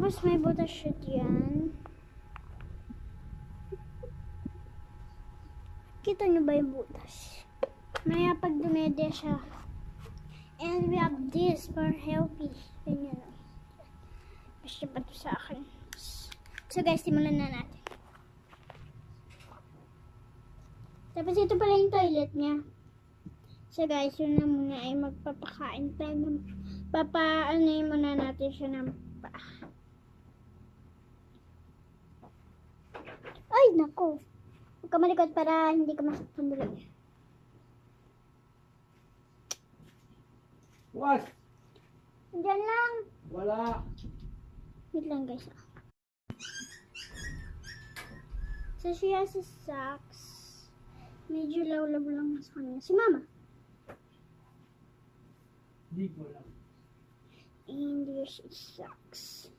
Tapos may butas siya diyan. Kita nyo ba yung butas? Maya pag dumede siya. And we have this for healthy. Ganyan. Basta pa to sa akin. So guys, simulan na natin. Tapos ito pala yung toilet niya. So guys, yun na muna ay magpapakain tayo. Papaanoy muna natin siya ng Ay, naku. Huwag ka malikot para hindi ka masaktan bulan. What? Diyan lang. Wala. Wait lang guys. So she has a socks. Medyo lawlaw lang sa kanya. Si mama. Di ko lang. And there's his socks.